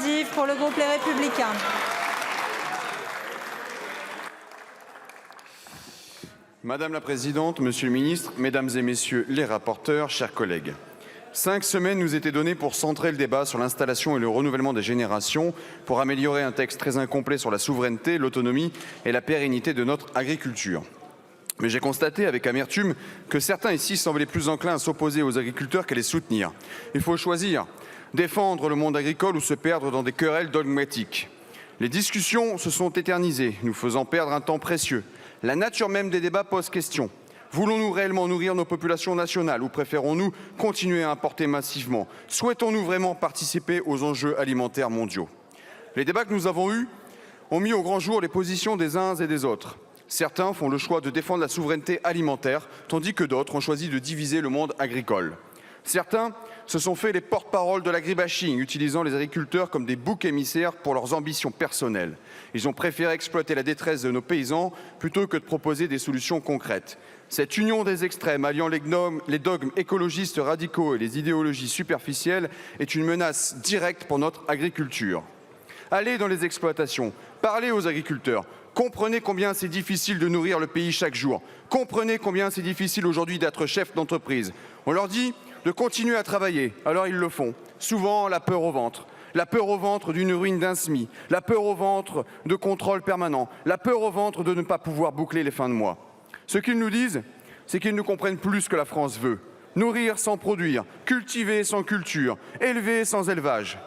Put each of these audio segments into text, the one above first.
Dive pour le groupe Les Républicains. Madame la Présidente, Monsieur le Ministre, Mesdames et Messieurs les rapporteurs, chers collègues. 5 semaines nous étaient données pour centrer le débat sur l'installation et le renouvellement des générations, pour améliorer un texte très incomplet sur la souveraineté, l'autonomie et la pérennité de notre agriculture. Mais j'ai constaté avec amertume que certains ici semblaient plus enclins à s'opposer aux agriculteurs qu'à les soutenir. Il faut choisir, défendre le monde agricole ou se perdre dans des querelles dogmatiques. Les discussions se sont éternisées, nous faisant perdre un temps précieux. La nature même des débats pose question. Voulons-nous réellement nourrir nos populations nationales ou préférons-nous continuer à importer massivement? Souhaitons-nous vraiment participer aux enjeux alimentaires mondiaux? Les débats que nous avons eus ont mis au grand jour les positions des uns et des autres. Certains font le choix de défendre la souveraineté alimentaire, tandis que d'autres ont choisi de diviser le monde agricole. Certains se sont fait les porte-parole de l'agribashing, utilisant les agriculteurs comme des boucs émissaires pour leurs ambitions personnelles. Ils ont préféré exploiter la détresse de nos paysans plutôt que de proposer des solutions concrètes. Cette union des extrêmes, alliant les dogmes écologistes radicaux et les idéologies superficielles, est une menace directe pour notre agriculture. Allez dans les exploitations, parlez aux agriculteurs. Comprenez combien c'est difficile de nourrir le pays chaque jour. Comprenez combien c'est difficile aujourd'hui d'être chef d'entreprise. On leur dit de continuer à travailler, alors ils le font. Souvent, la peur au ventre. La peur au ventre d'une ruine d'un SMI. La peur au ventre de contrôles permanents. La peur au ventre de ne pas pouvoir boucler les fins de mois. Ce qu'ils nous disent, c'est qu'ils ne comprennent plus ce que la France veut. Nourrir sans produire, cultiver sans culture, élever sans élevage.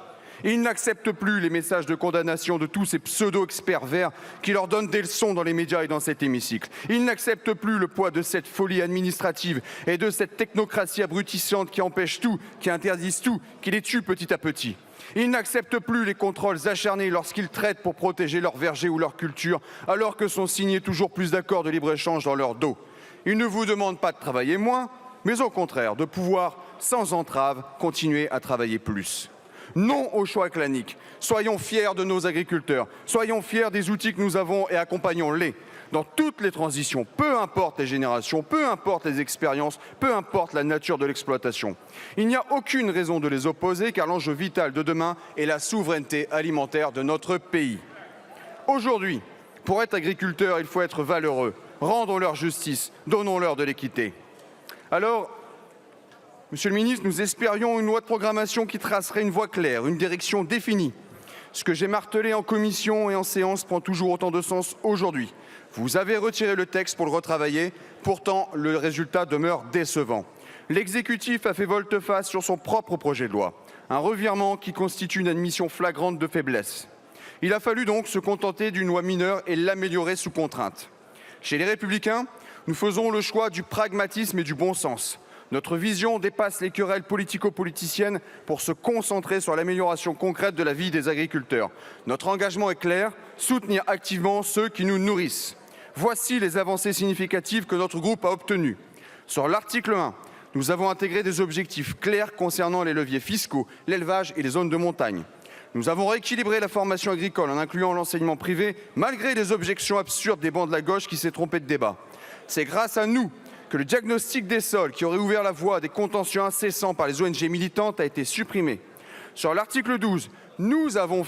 Ils n'acceptent plus les messages de condamnation de tous ces pseudo-experts verts qui leur donnent des leçons dans les médias et dans cet hémicycle. Ils n'acceptent plus le poids de cette folie administrative et de cette technocratie abrutissante qui empêche tout, qui interdisent tout, qui les tue petit à petit. Ils n'acceptent plus les contrôles acharnés lorsqu'ils traitent pour protéger leurs vergers ou leur culture, alors que sont signés toujours plus d'accords de libre-échange dans leur dos. Ils ne vous demandent pas de travailler moins, mais au contraire de pouvoir, sans entrave, continuer à travailler plus. Non au choix clanique. Soyons fiers de nos agriculteurs. Soyons fiers des outils que nous avons et accompagnons-les dans toutes les transitions, peu importe les générations, peu importe les expériences, peu importe la nature de l'exploitation. Il n'y a aucune raison de les opposer car l'enjeu vital de demain est la souveraineté alimentaire de notre pays. Aujourd'hui, pour être agriculteur, il faut être valeureux. Rendons-leur justice, donnons-leur de l'équité. Alors, Monsieur le ministre, nous espérions une loi de programmation qui tracerait une voie claire, une direction définie. Ce que j'ai martelé en commission et en séance prend toujours autant de sens aujourd'hui. Vous avez retiré le texte pour le retravailler, pourtant le résultat demeure décevant. L'exécutif a fait volte-face sur son propre projet de loi, un revirement qui constitue une admission flagrante de faiblesse. Il a fallu donc se contenter d'une loi mineure et l'améliorer sous contrainte. Chez les Républicains, nous faisons le choix du pragmatisme et du bon sens. Notre vision dépasse les querelles politico-politiciennes pour se concentrer sur l'amélioration concrète de la vie des agriculteurs. Notre engagement est clair, soutenir activement ceux qui nous nourrissent. Voici les avancées significatives que notre groupe a obtenues. Sur l'article 1, nous avons intégré des objectifs clairs concernant les leviers fiscaux, l'élevage et les zones de montagne. Nous avons rééquilibré la formation agricole en incluant l'enseignement privé, malgré les objections absurdes des bancs de la gauche qui s'est trompé de débat. C'est grâce à nous que le diagnostic des sols, qui aurait ouvert la voie à des contentieux incessants par les ONG militantes, a été supprimé. Sur l'article 12, nous avons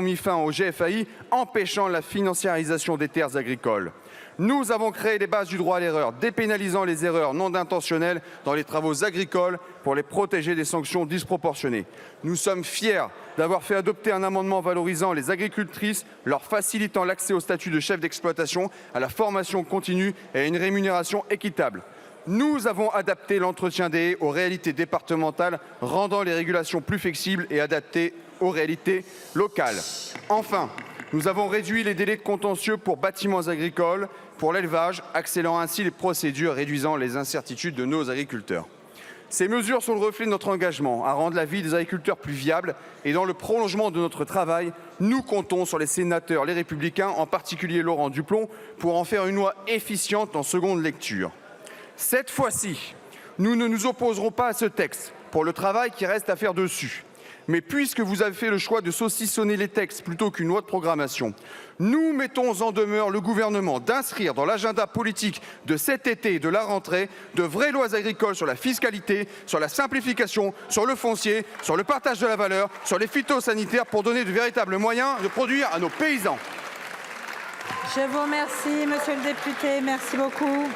mis fin au GFAI, empêchant la financiarisation des terres agricoles. Nous avons créé les bases du droit à l'erreur, dépénalisant les erreurs non intentionnelles dans les travaux agricoles pour les protéger des sanctions disproportionnées. Nous sommes fiers d'avoir fait adopter un amendement valorisant les agricultrices, leur facilitant l'accès au statut de chef d'exploitation, à la formation continue et à une rémunération équitable. Nous avons adapté l'entretien des haies aux réalités départementales, rendant les régulations plus flexibles et adaptées aux réalités locales. Enfin, nous avons réduit les délais de contentieux pour bâtiments agricoles, pour l'élevage, accélérant ainsi les procédures, réduisant les incertitudes de nos agriculteurs. Ces mesures sont le reflet de notre engagement à rendre la vie des agriculteurs plus viable et dans le prolongement de notre travail, nous comptons sur les sénateurs, les Républicains, en particulier Laurent Duplomb, pour en faire une loi efficiente en seconde lecture. Cette fois-ci, nous ne nous opposerons pas à ce texte pour le travail qui reste à faire dessus. Mais puisque vous avez fait le choix de saucissonner les textes plutôt qu'une loi de programmation, nous mettons en demeure le gouvernement d'inscrire dans l'agenda politique de cet été et de la rentrée de vraies lois agricoles sur la fiscalité, sur la simplification, sur le foncier, sur le partage de la valeur, sur les phytosanitaires pour donner de véritables moyens de produire à nos paysans. Je vous remercie, monsieur le député. Merci beaucoup.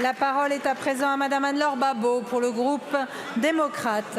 La parole est à présent à madame Anne-Laure Babeau pour le groupe démocrate.